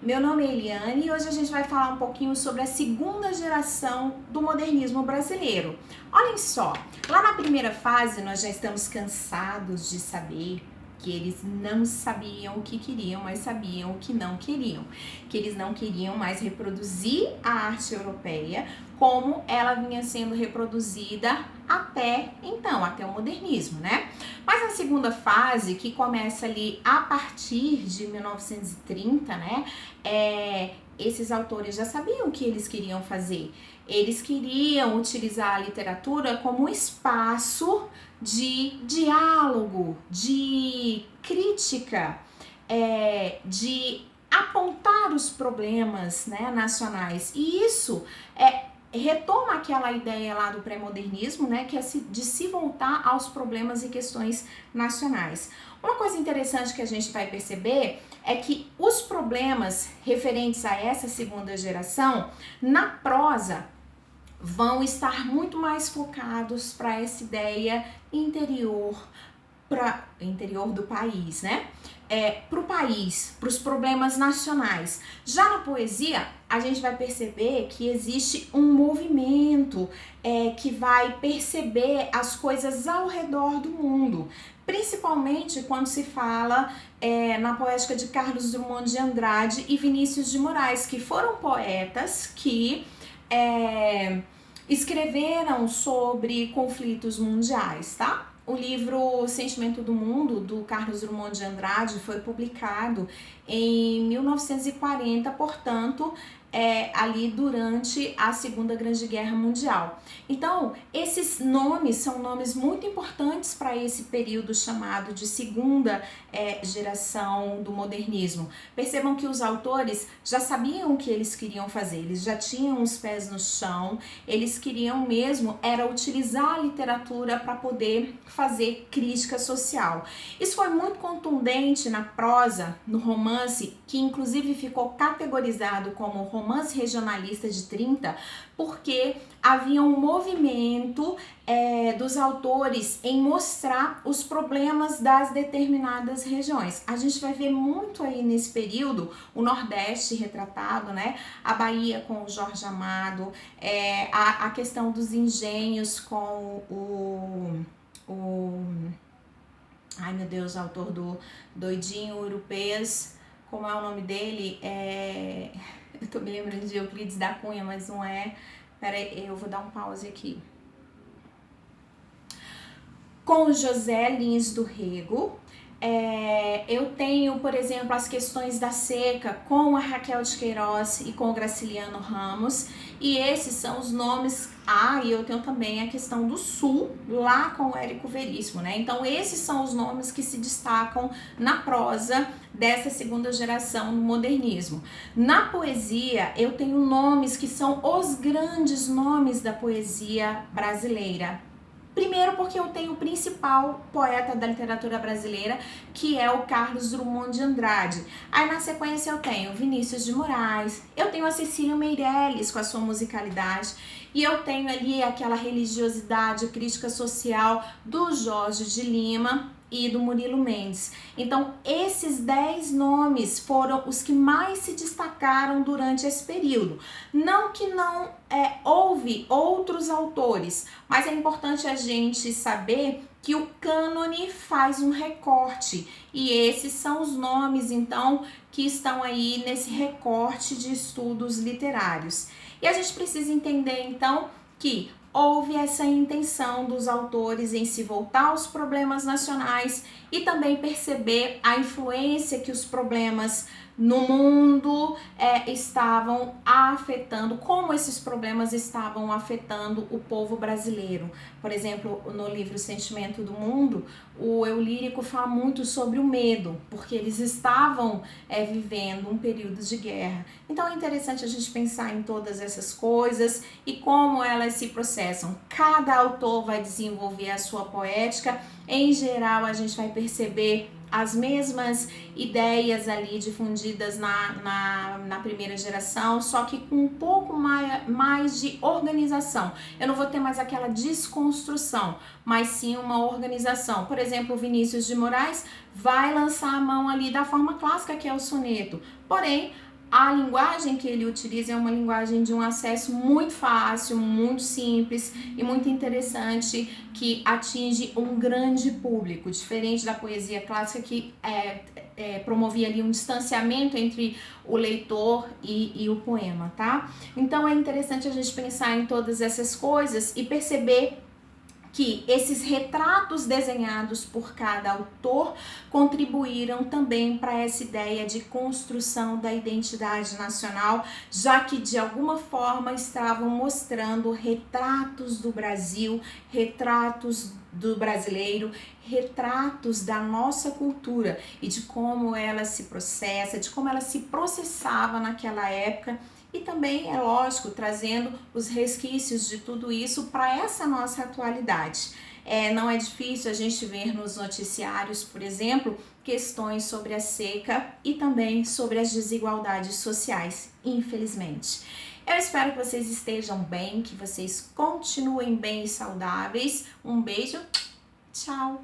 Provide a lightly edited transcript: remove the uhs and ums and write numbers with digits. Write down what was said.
Meu nome é Eliane e hoje a gente vai falar um pouquinho sobre a segunda geração do modernismo brasileiro. Olhem só, lá na primeira fase nós já estamos cansados de saber que eles não sabiam o que queriam, mas sabiam o que não queriam. Que eles não queriam mais reproduzir a arte europeia como ela vinha sendo reproduzida até então, até o modernismo, né? Mas a segunda fase, que começa ali a partir de 1930, né? Esses autores já sabiam o que eles queriam fazer. Eles queriam utilizar a literatura como um espaço de diálogo, de crítica, de apontar os problemas, né, nacionais. E isso retoma aquela ideia lá do pré-modernismo, né, que é de se voltar aos problemas e questões nacionais. Uma coisa interessante que a gente vai perceber é que os problemas referentes a essa segunda geração, na prosa, vão estar muito mais focados para essa ideia interior do país, né? Para o país, para os problemas nacionais. Já na poesia, a gente vai perceber que existe um movimento que vai perceber as coisas ao redor do mundo, principalmente quando se fala na poética de Carlos Drummond de Andrade e Vinícius de Moraes, que foram poetas que escreveram sobre conflitos mundiais, tá? O livro Sentimento do Mundo, do Carlos Drummond de Andrade, foi publicado em 1940, portanto, ali durante a Segunda Grande Guerra Mundial. Então, esses nomes são nomes muito importantes para esse período chamado de segunda geração do modernismo. Percebam que os autores já sabiam o que eles queriam fazer, eles já tinham os pés no chão, eles queriam mesmo era utilizar a literatura para poder fazer crítica social. Isso foi muito contundente na prosa, no romance, que inclusive ficou categorizado como romance regionalista de 30, porque havia um movimento dos autores em mostrar os problemas das determinadas regiões. A gente vai ver muito aí nesse período o Nordeste retratado, né? A Bahia com o Jorge Amado, a questão dos engenhos com ai meu Deus, o autor do Doidinho Urupês, como é o nome dele? Eu tô me lembrando de Euclides da Cunha, mas não é. Peraí, eu vou dar um pause aqui. Com José Lins do Rego. Eu tenho, por exemplo, as questões da seca com a Raquel de Queiroz e com o Graciliano Ramos, e esses são os nomes. E eu tenho também a questão do Sul, lá com o Érico Veríssimo, né? Então, esses são os nomes que se destacam na prosa dessa segunda geração do modernismo. Na poesia, eu tenho nomes que são os grandes nomes da poesia brasileira. Primeiro porque eu tenho o principal poeta da literatura brasileira, que é o Carlos Drummond de Andrade. Aí na sequência eu tenho Vinícius de Moraes, eu tenho a Cecília Meirelles com a sua musicalidade, e eu tenho ali aquela religiosidade, crítica social do Jorge de Lima e do Murilo Mendes. Então, esses 10 nomes foram os que mais se destacaram durante esse período. Não que não houve outros autores, mas é importante a gente saber que o cânone faz um recorte, e esses são os nomes, então, que estão aí nesse recorte de estudos literários. E a gente precisa entender, então, que houve essa intenção dos autores em se voltar aos problemas nacionais e também perceber a influência que os problemas no mundo estavam afetando, como esses problemas estavam afetando o povo brasileiro. Por exemplo, no livro Sentimento do Mundo, o eu lírico fala muito sobre o medo, porque eles estavam vivendo um período de guerra. Então é interessante a gente pensar em todas essas coisas e como elas se processam. Cada autor vai desenvolver a sua poética. Em geral, a gente vai perceber as mesmas ideias ali difundidas na primeira geração, só que com um pouco mais de organização. Eu não vou ter mais aquela desconstrução, mas sim uma organização. Por exemplo, Vinícius de Moraes vai lançar a mão ali da forma clássica, que é o soneto. Porém, A linguagem que ele utiliza é uma linguagem de um acesso muito fácil, muito simples e muito interessante, que atinge um grande público, diferente da poesia clássica que promovia ali um distanciamento entre o leitor e o poema, tá? Então é interessante a gente pensar em todas essas coisas e perceber que esses retratos desenhados por cada autor contribuíram também para essa ideia de construção da identidade nacional, já que de alguma forma estavam mostrando retratos do Brasil, retratos do brasileiro, retratos da nossa cultura e de como ela se processa, de como ela se processava naquela época. E também, é lógico, trazendo os resquícios de tudo isso para essa nossa atualidade. Não é difícil a gente ver nos noticiários, por exemplo, questões sobre a seca e também sobre as desigualdades sociais, infelizmente. Eu espero que vocês estejam bem, que vocês continuem bem e saudáveis. Um beijo, tchau!